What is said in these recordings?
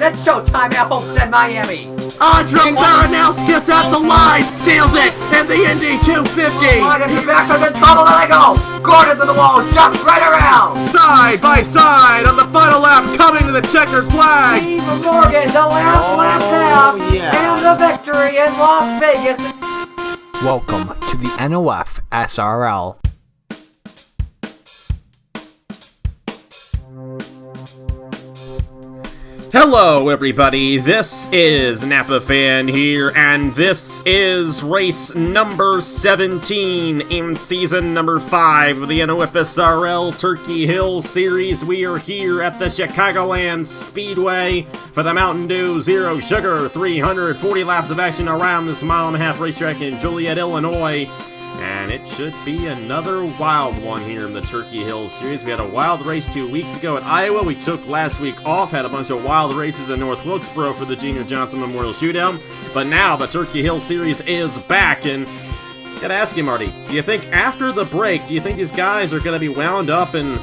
It's showtime at Homestead, Miami. Andre Baranowskis at the line, steals it in the Indy 250. Gordon to Baxter's in trouble, there they go. Gordon to the wall, jumps right around. Side by side on the final lap, coming to the checkered flag. Steve Morgan, the last lap pass, and the victory in Las Vegas. Welcome to the NOFSRL. Hello everybody, this is Napa Fan here, and this is race number 17 in season number 5 of the NOFSRL Turkey Hill Series. We are here at the Chicagoland Speedway for the Mtn Dew Zero Sugar. 340 laps of action around this mile-and-a-half racetrack in Joliet, Illinois. And it should be another wild one here in the Turkey Hill Series. We had a wild race 2 weeks ago at Iowa. We took last week off, had a bunch of wild races in North Wilkesboro for the Junior Johnson Memorial Shootout. But now the Turkey Hill Series is back, and gotta ask you, Marty, do you think after the break, do you think these guys are gonna be wound up and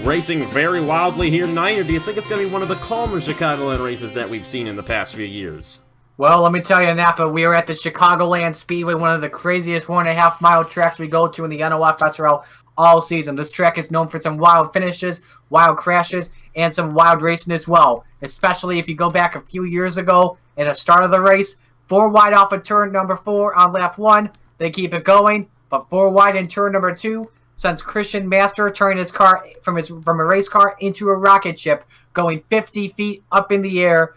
racing very wildly here tonight, or do you think it's gonna be one of the calmer Chicagoland races that we've seen in the past few years? Well, let me tell you, Napa, we are at the Chicagoland Speedway, one of the craziest 1.5 mile tracks we go to in the NOFSRL all season. This track is known for some wild finishes, wild crashes, and some wild racing as well. Especially if you go back a few years ago at the start of the race, 4 wide off of turn number 4 on lap 1. They keep it going, but 4 wide in turn number 2 sends Christian Master turning his car from a race car into a rocket ship, going 50 feet up in the air.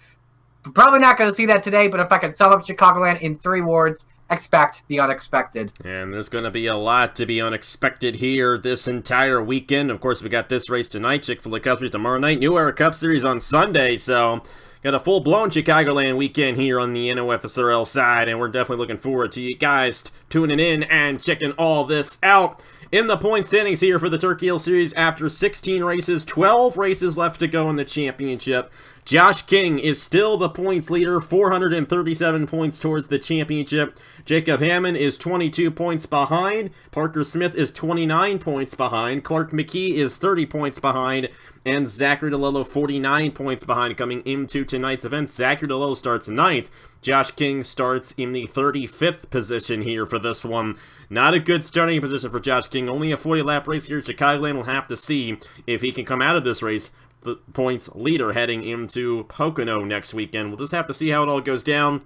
Probably not going to see that today, but if I could sum up Chicagoland in 3 words, expect the unexpected. And there's going to be a lot to be unexpected here this entire weekend. Of course, we got this race tonight, Chick-fil-A Cup Series tomorrow night, New Era Cup Series on Sunday, so got a full-blown Chicagoland weekend here on the NOFSRL side, and we're definitely looking forward to you guys tuning in and checking all this out. In the point standings here for the Turkey Hill Series, after 16 races, 12 races left to go in the championship. Josh King is still the points leader, 437 points towards the championship. Jacob Hammond is 22 points behind. Parker Smith is 29 points behind. Clark McKee is 30 points behind. And Zachary DeLello 49 points behind coming into tonight's event. Zachary DeLello starts 9th. Josh King starts in the 35th position here for this one. Not a good starting position for Josh King. Only a 40-lap race here. Chicagoland will have to see if he can come out of this race the points leader heading into Pocono next weekend. We'll just have to see how it all goes down.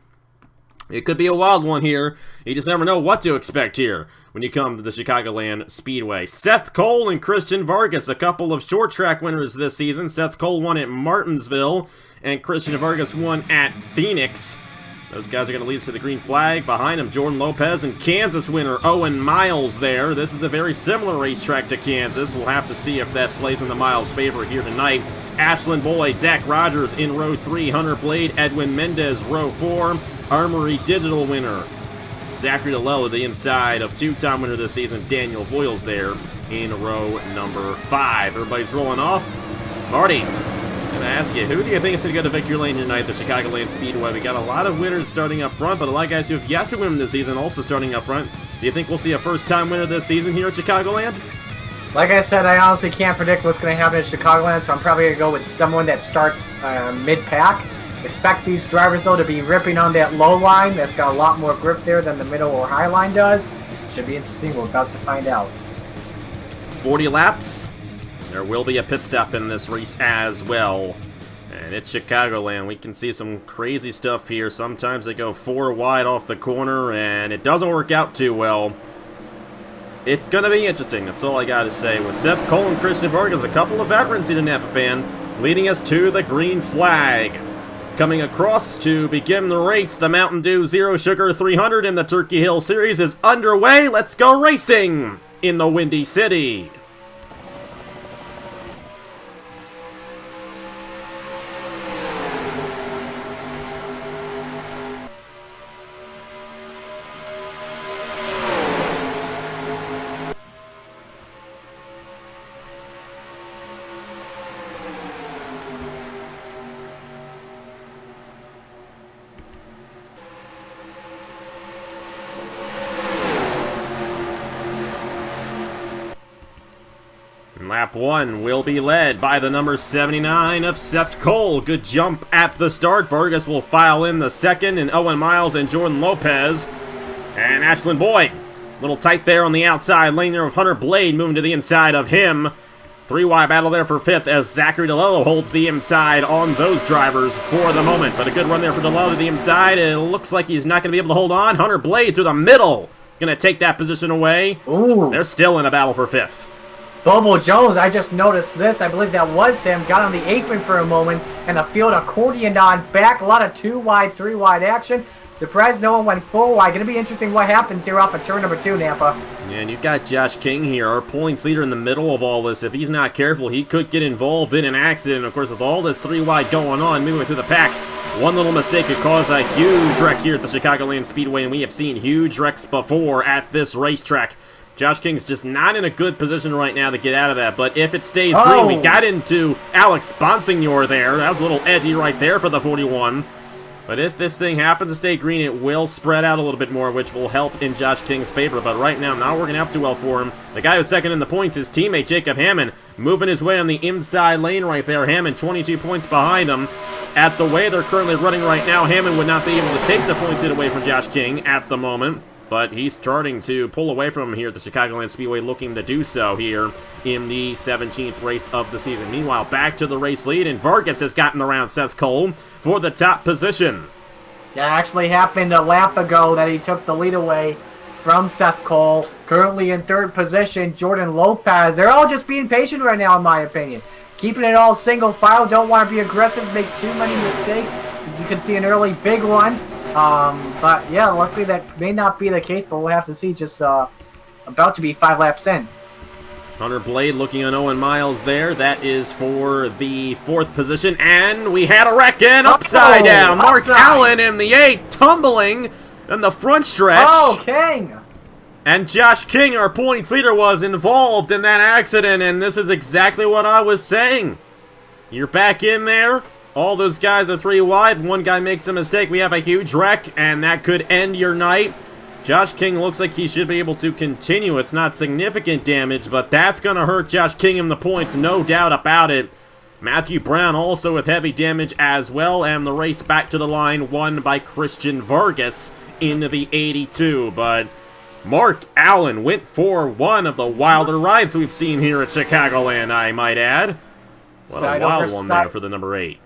It could be a wild one here. You just never know what to expect here when you come to the Chicagoland Speedway. Seth Cole and Christian Vargas, a couple of short track winners this season. Seth Cole won at Martinsville, and Christian Vargas won at Phoenix. Those guys are going to lead us to the green flag. Behind them, Jordan Lopez and Kansas winner Owen Miles there. This is a very similar racetrack to Kansas. We'll have to see if that plays in the Miles' favor here tonight. Ashland Boyd, Zach Rogers in row 3. Hunter Blade, Edwin Mendez, row 4. Armory Digital winner Zachary DeLello, the inside of 2-time winner this season, Daniel Voiles there in row number 5. Everybody's rolling off. Marty, I'm going to ask you, who do you think is going to go to victory lane tonight at the Chicagoland Speedway? We got a lot of winners starting up front, but a lot of guys who have yet to win this season also starting up front. Do you think we'll see a first-time winner this season here at Chicagoland? Like I said, I honestly can't predict what's going to happen at Chicagoland, so I'm probably going to go with someone that starts mid-pack. Expect these drivers, though, to be ripping on that low line. That's got a lot more grip there than the middle or high line does. Should be interesting. We're about to find out. 40 laps. There will be a pit stop in this race as well. And it's Chicagoland. We can see some crazy stuff here. Sometimes they go 4 wide off the corner, and it doesn't work out too well. It's going to be interesting. That's all I got to say. With Seth Cole and Christian Vargas, a couple of veterans here in Napa Fan, leading us to the green flag. Coming across to begin the race, the Mtn Dew Zero Sugar 300 in the Turkey Hill Series is underway. Let's go racing in the Windy City. Lap 1 will be led by the number 79 of Seth Cole. Good jump at the start. Vargas will file in the second, and Owen Miles and Jordan Lopez. And Ashlyn Boyd, a little tight there on the outside lane there with Hunter Blade moving to the inside of him. 3-wide battle there for 5th as Zachary DeLello holds the inside on those drivers for the moment. But a good run there for DeLello to the inside. It looks like he's not going to be able to hold on. Hunter Blade through the middle. Going to take that position away. Ooh. They're still in a battle for 5th. Bobo Jones, I just noticed this. I believe that was him. Got on the apron for a moment, and the field accordioned on back. A lot of 2-wide, 3-wide action. Surprised no one went 4-wide. Going to be interesting what happens here off of turn number 2, Nampa. Yeah, and you've got Josh King here, our points leader in the middle of all this. If he's not careful, he could get involved in an accident. Of course, with all this 3-wide going on, moving through the pack, one little mistake could cause a huge wreck here at the Chicagoland Speedway, and we have seen huge wrecks before at this racetrack. Josh King's just not in a good position right now to get out of that, but if it stays green, we got into Alex Bonsignor there. That was a little edgy right there for the 41. But if this thing happens to stay green, it will spread out a little bit more, which will help in Josh King's favor. But right now, not working out too well for him. The guy who's second in the points, his teammate Jacob Hammond, moving his way on the inside lane right there. Hammond 22 points behind him. At the way they're currently running right now, Hammond would not be able to take the points hit away from Josh King at the moment. But he's starting to pull away from him here at the Chicagoland Speedway, looking to do so here in the 17th race of the season. Meanwhile, back to the race lead, and Vargas has gotten around Seth Cole for the top position. Yeah, it actually happened a lap ago that he took the lead away from Seth Cole. Currently in 3rd position, Jordan Lopez. They're all just being patient right now, in my opinion. Keeping it all single file. Don't want to be aggressive, make too many mistakes. As you can see, an early big one. But yeah, luckily that may not be the case, but we'll have to see. Just about to be 5 laps in. Hunter Blade looking on Owen Miles there. That is for the 4th position. And we had a wreck in upside down. Mark Allen in the 8, tumbling in the front stretch. Oh, King! And Josh King, our points leader, was involved in that accident. And this is exactly what I was saying. You're back in there. All those guys are 3 wide. One guy makes a mistake. We have a huge wreck, and that could end your night. Josh King looks like he should be able to continue. It's not significant damage, but that's going to hurt Josh King in the points, no doubt about it. Matthew Brown also with heavy damage as well, and the race back to the line won by Christian Vargas in the 82. But Mark Allen went for one of the wilder rides we've seen here at Chicagoland, I might add. What a wild one there for the number 8.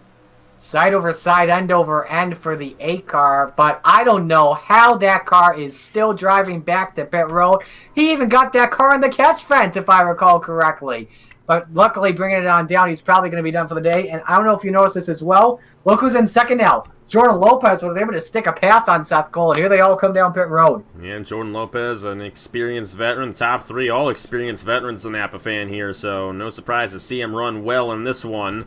Side over side, end over end for the 8 car, but I don't know how that car is still driving back to pit road. He even got that car in the catch fence, if I recall correctly. But luckily, bringing it on down, he's probably going to be done for the day. And I don't know if you noticed this as well. Look who's in second now. Jordan Lopez was able to stick a pass on Seth Cole, and here they all come down pit road. Yeah, and Jordan Lopez, an experienced veteran, top 3, all experienced veterans in Napa fan here, so no surprise to see him run well in this one.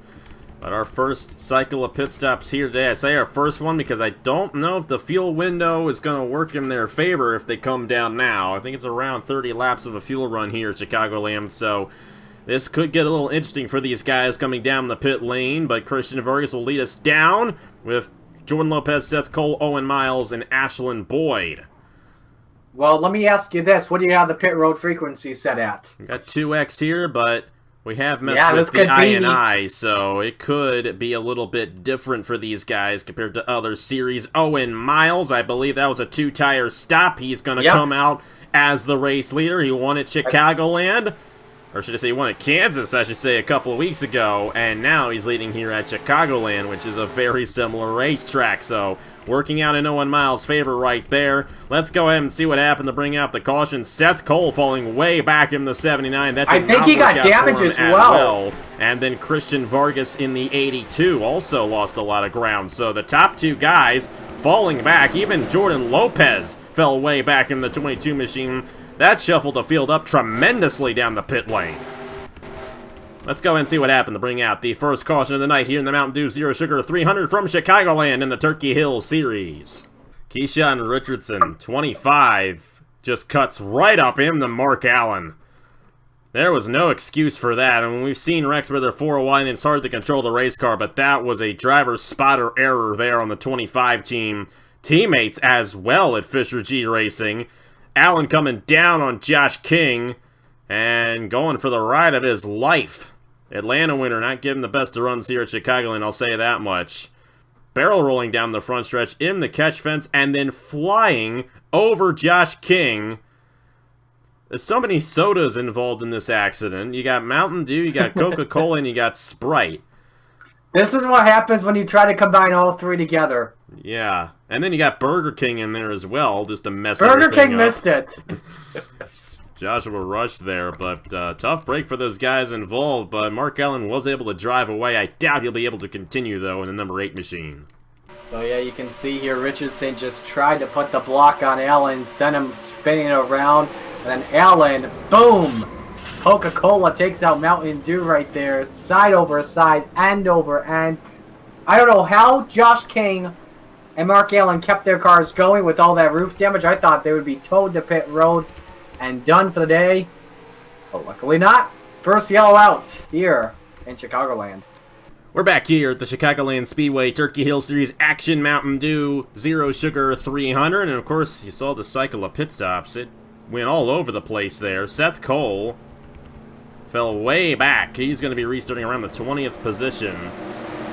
But our first cycle of pit stops here today. I say our first one because I don't know if the fuel window is going to work in their favor if they come down now. I think it's around 30 laps of a fuel run here at Chicagoland, so this could get a little interesting for these guys coming down the pit lane. But Christian Vargas will lead us down with Jordan Lopez, Seth Cole, Owen Miles, and Ashlyn Boyd. Well, let me ask you this. What do you have the pit road frequency set at? We got 2x here, but we have messed with the INI, so it could be a little bit different for these guys compared to other series. Owen Miles, I believe that was a 2-tire stop. He's going to come out as the race leader. He won at Chicagoland. Or should I say he won at Kansas, I should say, a couple of weeks ago. And now he's leading here at Chicagoland, which is a very similar racetrack. So, working out in Owen Miles' favor right there. Let's go ahead and see what happened to bring out the caution. Seth Cole falling way back in the 79. That did I think he got damage as well. And then Christian Vargas in the 82 also lost a lot of ground. So, the top 2 guys falling back. Even Jordan Lopez fell way back in the 22 machine. That shuffled the field up tremendously down the pit lane. Let's go and see what happened to bring out the first caution of the night here in the Mtn Dew Zero Sugar 300 from Chicagoland in the Turkey Hill Series. Keyshawn Richardson, 25, just cuts right up into Mark Allen. There was no excuse for that. I mean, we've seen wrecks where they're 4 wide and it's hard to control the race car, but that was a driver's spotter error there on the 25 team. Teammates as well at Fisher G Racing. Allen coming down on Josh King. And going for the ride of his life. Atlanta winner, not getting the best of runs here at Chicagoland, I'll say that much. Barrel rolling down the front stretch in the catch fence and then flying over Josh King. There's so many sodas involved in this accident. You got Mountain Dew, you got Coca-Cola, and you got Sprite. This is what happens when you try to combine all three together. Yeah, and then you got Burger King in there as well, just to mess Burger everything King up. missed it. Joshua Rush there, but tough break for those guys involved, but Mark Allen was able to drive away. I doubt he'll be able to continue, though, in the number 8 machine. So, yeah, you can see here Richardson just tried to put the block on Allen, sent him spinning around, and then Allen, boom! Coca-Cola takes out Mountain Dew right there, side over side, end over end. I don't know how Josh King and Mark Allen kept their cars going with all that roof damage. I thought they would be towed to pit road and done for the day. But luckily not. First yellow out here in Chicagoland. We're back here at the Chicagoland Speedway Turkey Hill Series Action Mountain Dew Zero Sugar 300. And of course, you saw the cycle of pit stops. It went all over the place there. Seth Cole fell way back. He's going to be restarting around the 20th position.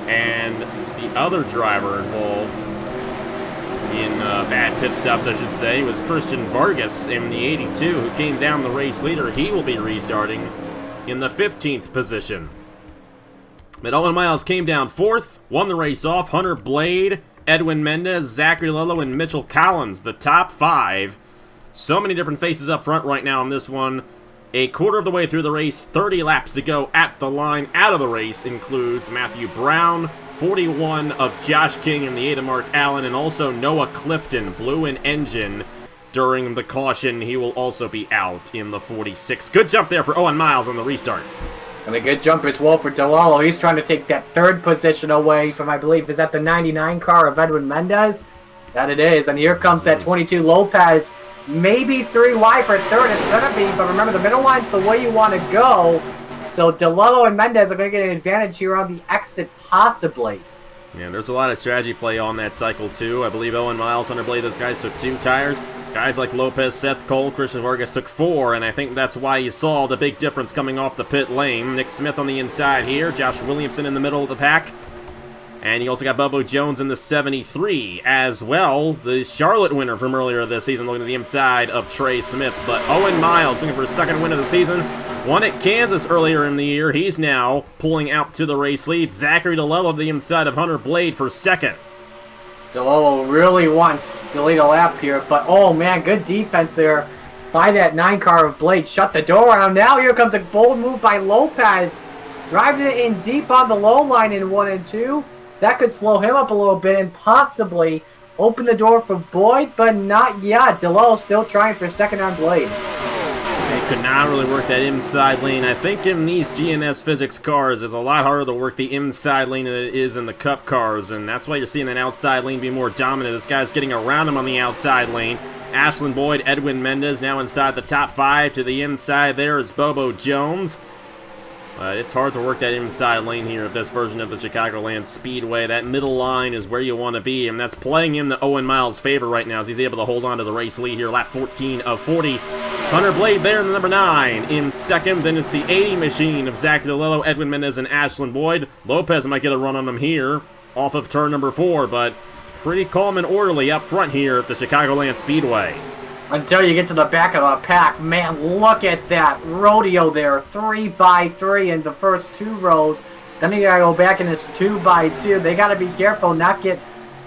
And the other driver involved in bad pit stops, I should say, was Christian Vargas in the 82, who came down the race leader. He will be restarting in the 15th position. But Owen Miles came down 4th, won the race off. Hunter Blade, Edwin Mendez, Zachary Lello, and Mitchell Collins, the top 5. So many different faces up front right now in this one. A quarter of the way through the race, 30 laps to go at the line. Out of the race includes Matthew Brown, 41 of Josh King and the 8 of Mark Allen, and also Noah Clifton blew an engine during the caution. He will also be out in the 46. Good jump there for Owen Miles on the restart. And a good jump as well for DeLallo. He's trying to take that 3rd position away from, I believe, is that the 99 car of Edwin Mendez? That it is. And here comes that 22 Lopez. Maybe 3 wide for 3rd. It's going to be, but remember, the middle line's the way you want to go. So DeLallo and Mendez are going to get an advantage here on the exit, possibly. Yeah, there's a lot of strategy play on that cycle, too. I believe Owen Miles, Hunter Blade, those guys took 2 tires. Guys like Lopez, Seth Cole, Christian Vargas took 4, and I think that's why you saw the big difference coming off the pit lane. Nick Smith on the inside here, Josh Williamson in the middle of the pack. And you also got Bobo Jones in the 73 as well. The Charlotte winner from earlier this season looking to the inside of Trey Smith. But Owen Miles looking for his 2nd win of the season. Won at Kansas earlier in the year. He's now pulling out to the race lead. Zachary DeLello to the inside of Hunter Blade for 2nd. DeLello really wants to lead a lap here, but oh man, good defense there by that 9 car of Blade. Shut the door on. Now here comes a bold move by Lopez. Driving it in deep on the low line in 1 and 2. That could slow him up a little bit and possibly open the door for Boyd, but not yet. DeLello still trying for 2nd on Blade. They could not really work that inside lane. I think in these GNS Physics cars, it's a lot harder to work the inside lane than it is in the Cup cars, and that's why you're seeing that outside lane be more dominant. This guy's getting around him on the outside lane. Ashlyn Boyd, Edwin Mendez now inside the top 5. To the inside there is Bobo Jones. It's hard to work that inside lane here of this version of the Chicagoland Speedway. That middle line is where you want to be, and that's playing in the Owen Miles' favor right now as he's able to hold on to the race lead here. Lap 14 of 40. Hunter Blade there in the number 9 in 2nd. Then it's the 80 machine of Zachary DeLello, Edwin Mendez, and Ashlyn Boyd. Lopez might get a run on him here off of turn number 4, but pretty calm and orderly up front here at the Chicagoland Speedway. Until you get to the back of the pack. Man, look at that rodeo there. 3 by 3 in the first 2 rows. Then you gotta go back and it's 2 by 2. They gotta be careful, not get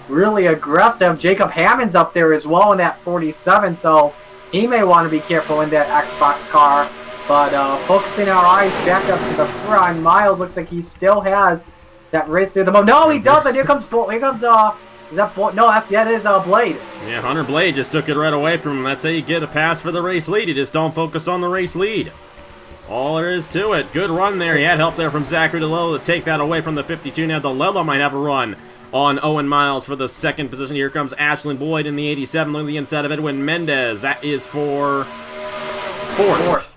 really aggressive. Jacob Hammond's up there as well in that 47, so he may want to be careful in that Xbox car. But focusing our eyes back up to the front, Miles looks like he still has that race near the moment. No, he doesn't. Here comes is that Boyd? No, that is Blade. Yeah, Hunter Blade just took it right away from him. That's how you get a pass for the race lead. You just don't focus on the race lead. All there is to it. Good run there. He had help there from Zachary DeLello to take that away from the 52. Now DeLello might have a run on Owen Miles for the 2nd position. Here comes Ashlyn Boyd in the 87. Look at the inside of Edwin Mendez. That is for 4th.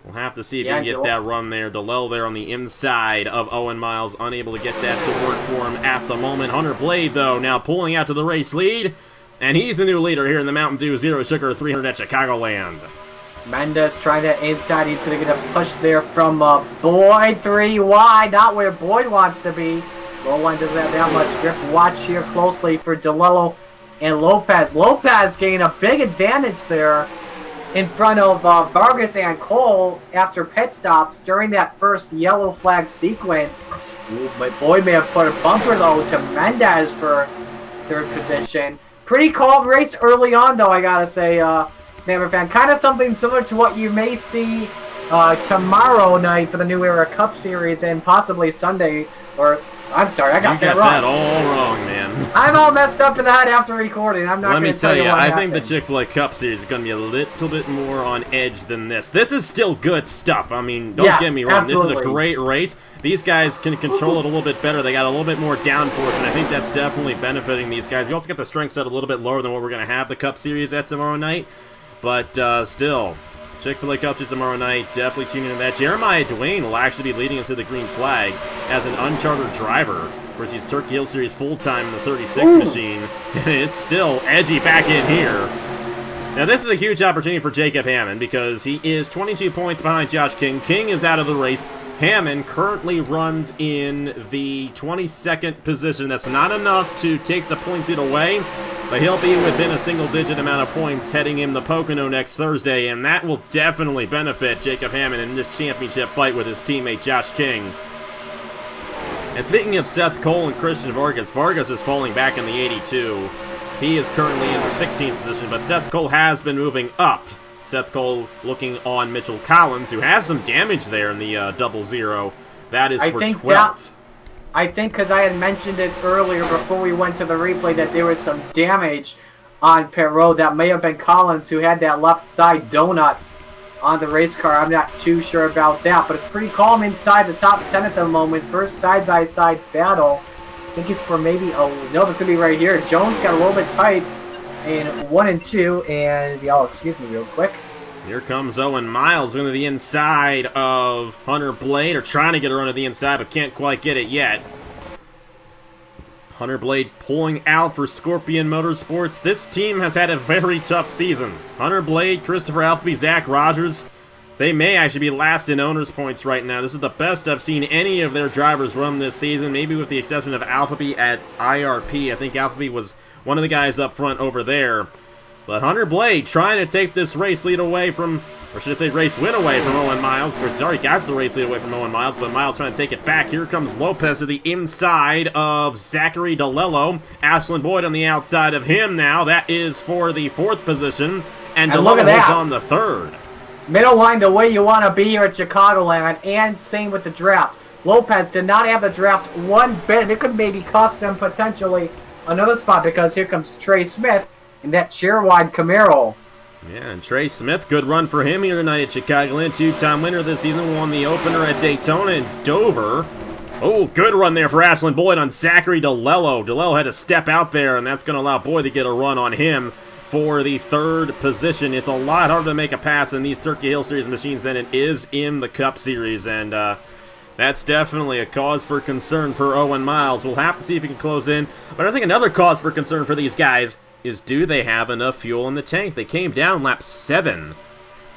We'll have to see if he can get that run there. DeLello there on the inside of Owen Miles, unable to get that to work for him at the moment. Hunter Blade, though, now pulling out to the race lead. And he's the new leader here in the Mountain Dew Zero Sugar 300 at Chicagoland. Mendes trying to inside. He's going to get a push there from Boyd. 3 wide. Not where Boyd wants to be. Low line doesn't have that much grip. Watch here closely for DeLello and Lopez. Lopez gained a big advantage there in front of Vargas and Cole after pit stops during that first yellow flag sequence. Ooh, but Boyd may have put a bumper, though, to Mendes for third position. Pretty calm race early on, though, I gotta say, Hammer fan. Kind of something similar to what you may see tomorrow night for the New Era Cup Series and possibly Sunday. Or, I'm sorry, I got that wrong. You got that all wrong, man. I'm all messed up in the head after recording. I'm not going to tell you what I happened. think the Chick-fil-A Cup Series is going to be a little bit more on edge than this. This is still good stuff. I mean, don't get me wrong. Absolutely. This is a great race. These guys can control it a little bit better. They got a little bit more downforce, and I think that's definitely benefiting these guys. You also get the strength set a little bit lower than what we're going to have the Cup Series at tomorrow night. But still, Chick-fil-A Cup Series tomorrow night, definitely tune into that. Jeremiah Dwayne will actually be leading us to the green flag as an unchartered driver. Of course, he's Turkey Hill Series full-time in the 36 machine. It's still edgy back in here. Now, this is a huge opportunity for Jacob Hammond because he is 22 points behind Josh King. King is out of the race. Hammond currently runs in the 22nd position. That's not enough to take the points lead away, but he'll be within a single-digit amount of points heading in the Pocono next Thursday, and that will definitely benefit Jacob Hammond in this championship fight with his teammate Josh King. And speaking of Seth Cole and Christian Vargas, Vargas is falling back in the 82. He is currently in the 16th position, but Seth Cole has been moving up. Seth Cole looking on Mitchell Collins, who has some damage there in the 00. That is for 12th. I think because I had mentioned it earlier before we went to the replay that there was some damage on Perot. That may have been Collins who had that left side donut on the race car. I'm not too sure about that, but it's pretty calm inside the top 10 at the moment. First side-by-side battle. I think it's for maybe, no, it's going to be right here. Jones got a little bit tight in 1 and 2, and y'all excuse me real quick. Here comes Owen Miles going to the inside of Hunter Blade, or trying to get around to the inside, but can't quite get it yet. Hunter Blade pulling out for Scorpion Motorsports. This team has had a very tough season. Hunter Blade, Christopher Alfie, Zach Rogers, they may actually be last in owners points right now. This is the best I've seen any of their drivers run this season, maybe with the exception of Alphabet at IRP. I think Alphabet was one of the guys up front over there. But Hunter Blade trying to take this race lead away from, or should I say race win away from Owen Miles. Of course, he's already got the race lead away from Owen Miles, but Miles trying to take it back. Here comes Lopez to the inside of Zachary DeLello. Ashland Boyd on the outside of him now. That is for the 4th position. And DeLello is on the 3rd. Middle line the way you want to be here at Chicagoland, and same with the draft. Lopez did not have the draft one bit, and it could maybe cost them potentially another spot because here comes Trey Smith in that chair-wide Camaro. Yeah, and Trey Smith, good run for him here tonight at Chicagoland. 2-time winner this season, won the opener at Daytona and Dover. Oh, good run there for Ashland Boyd on Zachary DeLello. DeLello had to step out there, and that's going to allow Boyd to get a run on him for the 3rd position. It's a lot harder to make a pass in these Turkey Hill Series machines than it is in the Cup Series, and that's definitely a cause for concern for Owen Miles. We'll have to see if he can close in, but I think another cause for concern for these guys is, do they have enough fuel in the tank? They came down lap 7.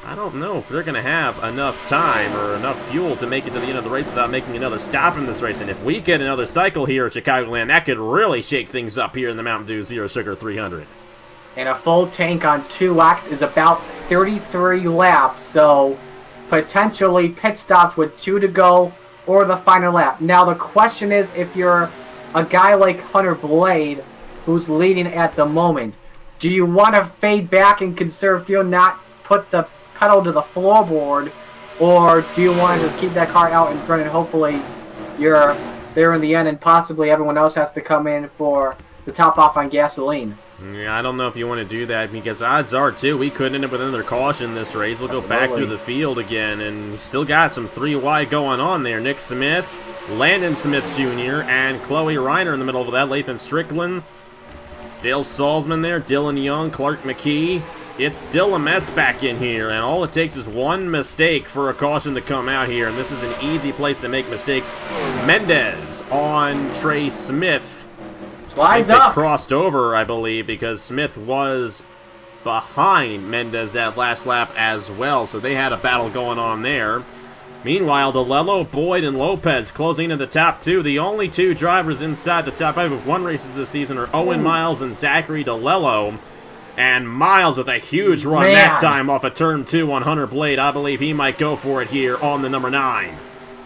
I don't know if they're going to have enough time or enough fuel to make it to the end of the race without making another stop in this race. And if we get another cycle here at Chicagoland, that could really shake things up here in the Mtn Dew Zero Sugar 300. And a full tank on 2X is about 33 laps, so potentially pit stops with 2 to go or the final lap. Now the question is, if you're a guy like Hunter Blade, who's leading at the moment, do you want to fade back and conserve fuel, not put the pedal to the floorboard, or do you want to just keep that car out in front and hopefully you're there in the end and possibly everyone else has to come in for the top off on gasoline? Yeah, I don't know if you want to do that because odds are, too, we could end up with another caution this race. We'll go back through the field again, and we still got some 3 wide going on there. Nick Smith, Landon Smith Jr., and Chloe Reiner in the middle of that. Lathan Strickland, Dale Salzman there, Dylan Young, Clark McKee. It's still a mess back in here, and all it takes is one mistake for a caution to come out here, and this is an easy place to make mistakes. Mendez on Trey Smith. Slides up. Crossed over, I believe, because Smith was behind Mendez that last lap as well, so they had a battle going on there. Meanwhile, DeLello, Boyd, and Lopez closing in the top 2. The only 2 drivers inside the top 5 with 1 races this season are Owen Miles and Zachary DeLello. And Miles with a huge run that time off of turn 2 on Hunter Blade. I believe he might go for it here on the number 9.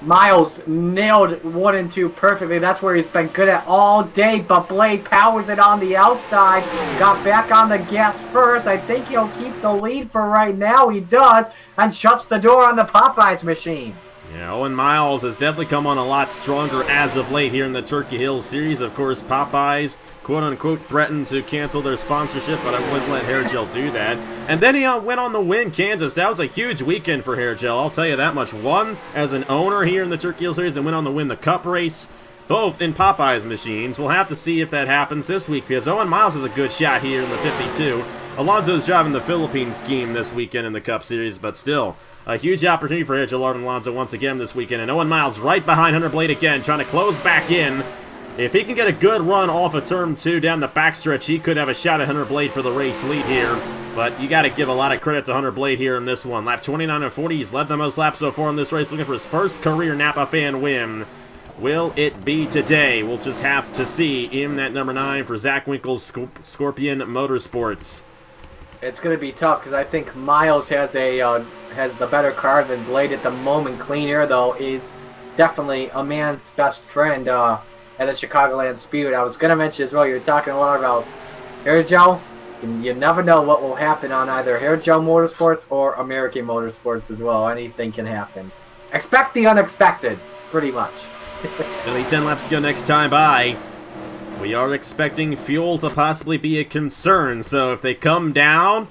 Miles nailed 1 and 2 perfectly. That's where he's been good at all day. But Blade powers it on the outside. Got back on the gas first. I think he'll keep the lead for right now. He does. And shuts the door on the Popeyes machine. Yeah, Owen Miles has definitely come on a lot stronger as of late here in the Turkey Hill Series. Of course, Popeyes, quote-unquote, threatened to cancel their sponsorship, but I wouldn't let Hair Gel do that. And then he went on to win Kansas. That was a huge weekend for Hair Gel, I'll tell you that much. Won as an owner here in the Turkey Hill Series and went on to win the Cup race, both in Popeyes machines. We'll have to see if that happens this week, because Owen Miles has a good shot here in the 52. Alonso's driving the Philippine scheme this weekend in the Cup Series, but still, a huge opportunity for Gerard and Alonso once again this weekend. And Owen Miles right behind Hunter Blade again, trying to close back in. If he can get a good run off of turn 2 down the backstretch, he could have a shot at Hunter Blade for the race lead here. But you got to give a lot of credit to Hunter Blade here in this one. Lap 29 and 40, he's led the most laps so far in this race, looking for his first career Napa fan win. Will it be today? We'll just have to see in that number 9 for Zach Winkle's Scorpion Motorsports. It's going to be tough because I think Miles has the better car than Blade at the moment. Clean Air, though, is definitely a man's best friend at the Chicagoland Speedway. I was going to mention as well, you were talking a lot about Hair Gel. You never know what will happen on either Hair Gel Motorsports or American Motorsports as well. Anything can happen. Expect the unexpected, pretty much. Only 10 laps to go next time by. We are expecting fuel to possibly be a concern, so if they come down,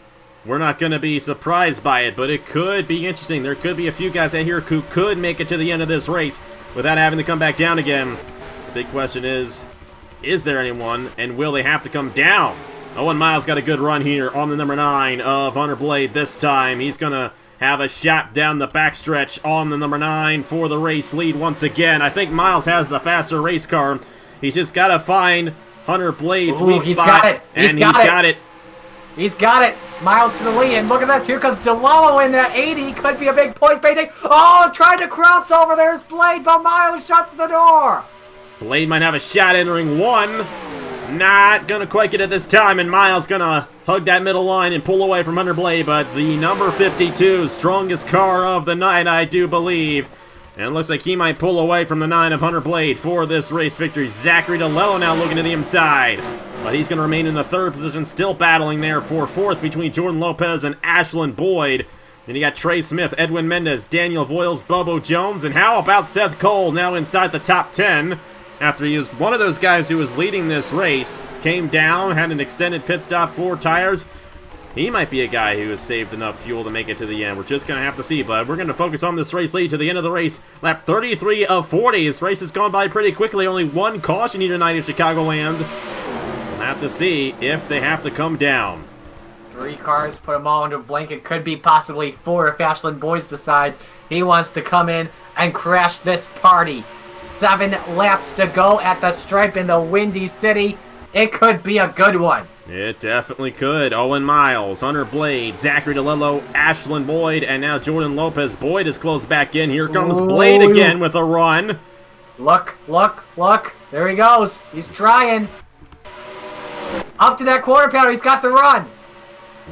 we're not going to be surprised by it, but it could be interesting. There could be a few guys out here who could make it to the end of this race without having to come back down again. The big question is there anyone, and will they have to come down? Owen Miles got a good run here on the number 9 of Hunter Blade this time. He's going to have a shot down the backstretch on the number 9 for the race lead once again. I think Miles has the faster race car. He's just got to find Hunter Blade's weak spot, and he's got it. He's got it. Miles to the lead, and look at this. Here comes DeLello in the 80. Could be a big points payday. Oh, trying to cross over. There's Blade, but Miles shuts the door. Blade might have a shot entering 1. Not going to quite get it this time, and Miles going to hug that middle line and pull away from Hunter Blade, but the number 52, strongest car of the night, I do believe. And it looks like he might pull away from the 9 of Hunter Blade for this race victory. Zachary DeLello now looking to the inside. But he's going to remain in the 3rd position, still battling there for 4th between Jordan Lopez and Ashland Boyd. Then you got Trey Smith, Edwin Mendez, Daniel Voiles, Bobo Jones. And how about Seth Cole now inside the top 10? After he was one of those guys who was leading this race. Came down, had an extended pit stop, 4 tires. He might be a guy who has saved enough fuel to make it to the end. We're just going to have to see, but we're going to focus on this race lead to the end of the race. Lap 33 of 40. This race has gone by pretty quickly. Only 1 caution here tonight in Chicagoland. We'll have to see if they have to come down. 3 cars, put them all into a blanket. Could be possibly 4 if Ashland Boyd decides he wants to come in and crash this party. 7 laps to go at the stripe in the Windy City. It could be a good one. It definitely could. Owen Miles, Hunter Blade, Zachary DeLello, Ashland Boyd, and now Jordan Lopez. Boyd is close back in. Here comes Blade again with a run. Look, look, look. There he goes. He's trying. Up to that quarter pounder. He's got the run.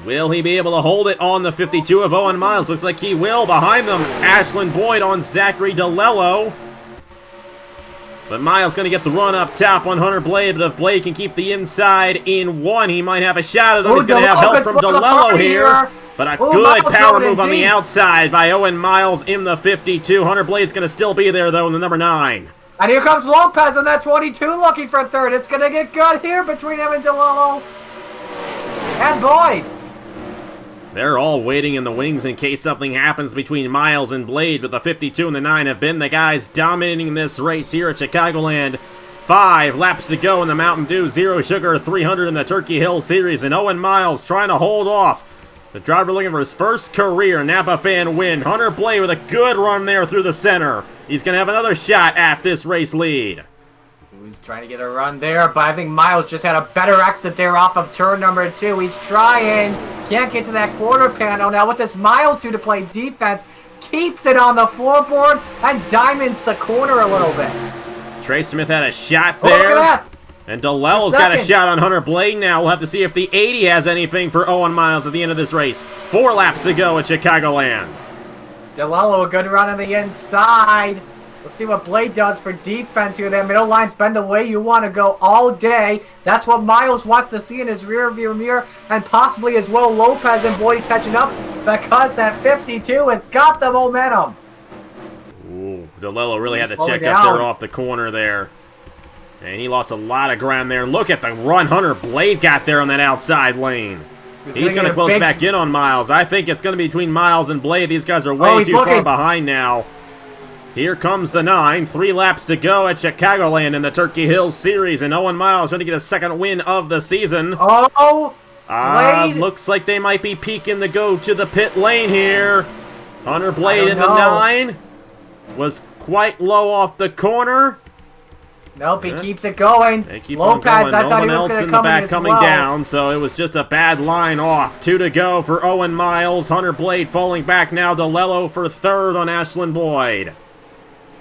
Will he be able to hold it on the 52 of Owen Miles? Looks like he will. Behind them, Ashland Boyd on Zachary DeLello. But Miles going to get the run up top on Hunter Blade, but if Blade can keep the inside in 1, he might have a shot at him. He's going to have help from DeLello here. But a good power move on the outside by Owen Miles in the 52. Hunter Blade's going to still be there, though, in the number 9. And here comes Lopez in that 22 looking for 3rd. It's going to get good here between him and DeLello. And Boyd. They're all waiting in the wings in case something happens between Miles and Blade, but the 52 and the 9 have been the guys dominating this race here at Chicagoland. 5 laps to go in the Mountain Dew Zero Sugar 300 in the Turkey Hill Series, and Owen Miles trying to hold off. The driver looking for his first career Napa fan win. Hunter Blade with a good run there through the center. He's going to have another shot at this race lead. He was trying to get a run there, but I think Miles just had a better exit there off of turn number 2. He's trying. Can't get to that quarter panel. Now what does Miles do to play defense? Keeps it on the floorboard and diamonds the corner a little bit. Trey Smith had a shot Oh, there. look at that. And DeLello's got a shot on Hunter Blade now. We'll have to see if the 80 has anything for Owen Miles at the end of this race. 4 laps to go at Chicagoland. DeLello, a good run on the inside. Let's see what Blade does for defense here. That middle line's been the way you want to go all day. That's what Miles wants to see in his rear view mirror, and possibly as well Lopez and Boyd catching up, because that 52, it's got the momentum. Ooh, DeLello really had to check up there off the corner there. And he lost a lot of ground there. Look at the run Hunter Blade got there on that outside lane. He's going to close back in on Miles. I think it's going to be between Miles and Blade. These guys are way too far behind now. Here comes the 9. 3 laps to go at Chicagoland in the Turkey Hill Series. And Owen Miles trying to get a second win of the season. Oh, Blade. Looks like they might be peeking to go to the pit lane here. Hunter Blade in the 9. Was quite low off the corner. Nope, he keeps it going. Lopez, I thought he was going to come in as coming well. down, so it was just a bad line off. 2 to go for Owen Miles. Hunter Blade falling back now. DeLello for 3rd on Ashland Boyd.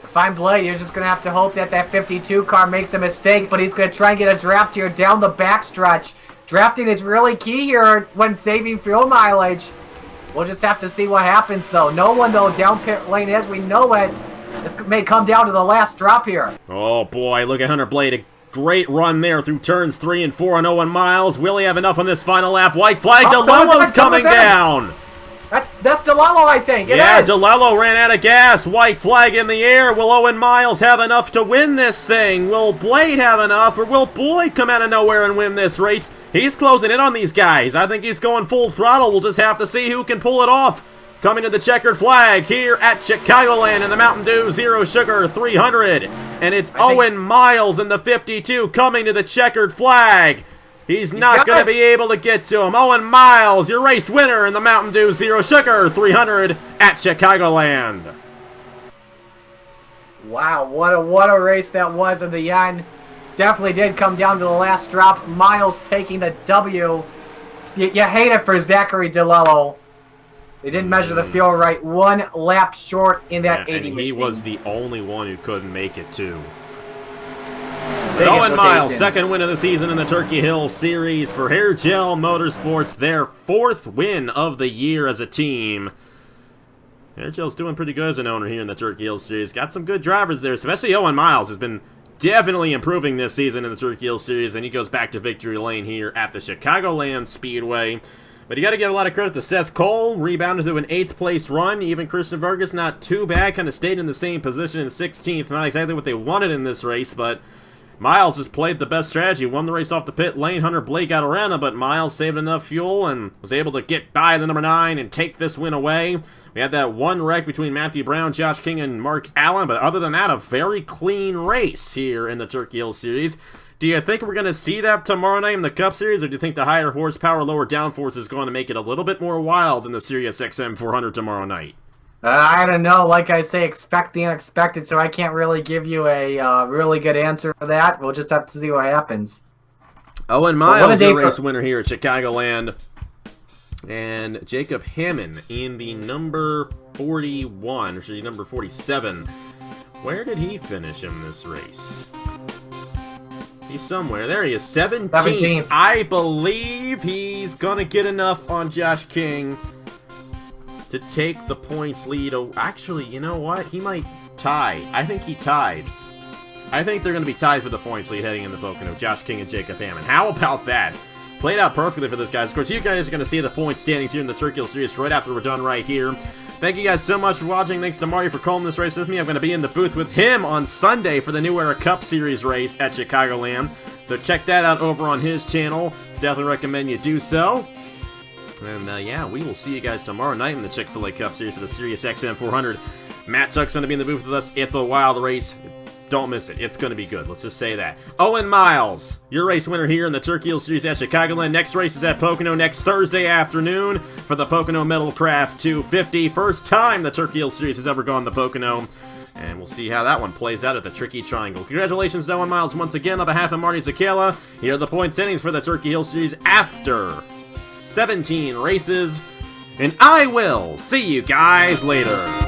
If I'm Blade, you're just going to have to hope that that 52 car makes a mistake, but he's going to try and get a draft here down the backstretch. Drafting is really key here when saving fuel mileage. We'll just have to see what happens, though. No one, though, down pit lane as we know it. This may come down to the last drop here. Oh, boy. Look at Hunter Blade. A great run there through turns 3 and 4 on Owen Miles. Will he have enough on this final lap? White flag. DeLello's coming down. That's DeLello, I think. It is. DeLello ran out of gas. White flag in the air. Will Owen Miles have enough to win this thing? Will Blade have enough, or will Boyd come out of nowhere and win this race? He's closing in on these guys. I think he's going full throttle. We'll just have to see who can pull it off. Coming to the checkered flag here at Chicagoland in the Mtn Dew Zero Sugar 300. And it's Owen Miles in the 52 coming to the checkered flag. He's not going to be able to get to him. Owen Miles, your race winner in the Mtn Dew Zero Sugar 300 at Chicagoland. Wow, what a race that was in the end. Definitely did come down to the last drop. Miles taking the W. You hate it for Zachary DeLello. They didn't measure the fuel right. 1 lap short in that 80 and machine. he was the only one who couldn't make it, too. But Owen Miles, 2nd win of the season in the Turkey Hill Series for Hair Gel Motorsports. Their 4th win of the year as a team. Hair Gel's doing pretty good as an owner here in the Turkey Hill Series. Got some good drivers there, especially Owen Miles has been definitely improving this season in the Turkey Hill Series, and he goes back to victory lane here at the Chicagoland Speedway. But you got to give a lot of credit to Seth Cole, rebounded to an 8th place run. Even Christian Vargas, not too bad, kind of stayed in the same position in 16th. Not exactly what they wanted in this race, but Miles just played the best strategy, won the race off the pit lane. Hunter Blake got around him, but Miles saved enough fuel and was able to get by the number 9 and take this win away. We had that one wreck between Matthew Brown, Josh King, and Mark Allen, but other than that, a very clean race here in the Turkey Hill Series. Do you think we're going to see that tomorrow night in the Cup Series, or do you think the higher horsepower, lower downforce is going to make it a little bit more wild in the Sirius XM 400 tomorrow night? I don't know. Like I say, expect the unexpected, so I can't really give you a really good answer for that. We'll just have to see what happens. Owen Miles, the race winner here at Chicagoland. And Jacob Hammond in the number 41, or actually number 47. Where did he finish in this race? He's somewhere. There he is, 17th. I believe he's going to get enough on Josh King to take the points lead. Oh, actually, you know what? He might tie. I think he tied. I think they're going to be tied for the points lead heading into Pocono. Josh King and Jacob Hammond. How about that? Played out perfectly for those guys. Of course, you guys are going to see the point standings here in the Turkey Hill Series right after we're done right here. Thank you guys so much for watching. Thanks to Mario for calling this race with me. I'm going to be in the booth with him on Sunday for the New Era Cup Series race at Chicagoland. So check that out over on his channel. Definitely recommend you do so. And yeah, we will see you guys tomorrow night in the Chick-fil-A Cup Series for the Sirius XM 400. Matt Tuck's going to be in the booth with us. It's a wild race. Don't miss it. It's going to be good. Let's just say that. Owen Miles, your race winner here in the Turkey Hill Series at Chicagoland. Next race is at Pocono next Thursday afternoon for the Pocono Metalcraft 250. First time the Turkey Hill Series has ever gone to Pocono. And we'll see how that one plays out at the Tricky Triangle. Congratulations to Owen Miles once again on behalf of Marty Zakela. Here are the point standings for the Turkey Hill Series after 17 races, and I will see you guys later.